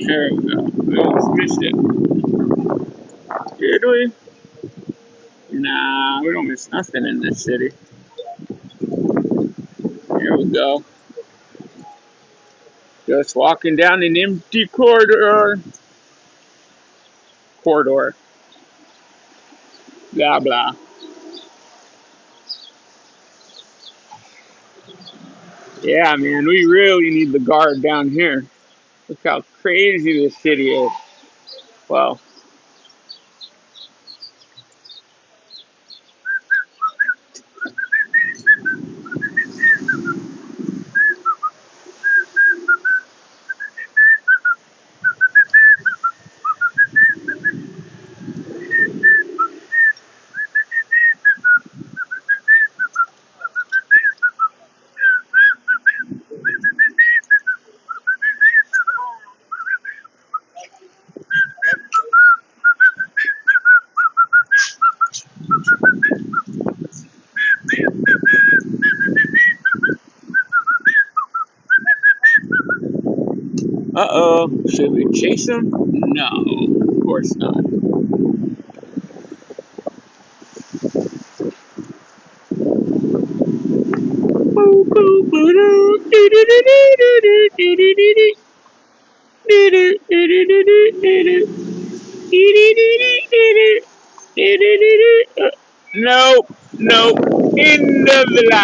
There we go. We almost missed it. Did we? Nah, we don't miss nothing in this city. Here we go. Just walking down an empty corridor. Corridor. Blah, blah. Yeah, man, we really need the guard down here. Look how crazy this city is. Well, uh-oh. Should we chase them? No, of course not. Nope, nope. End of the line.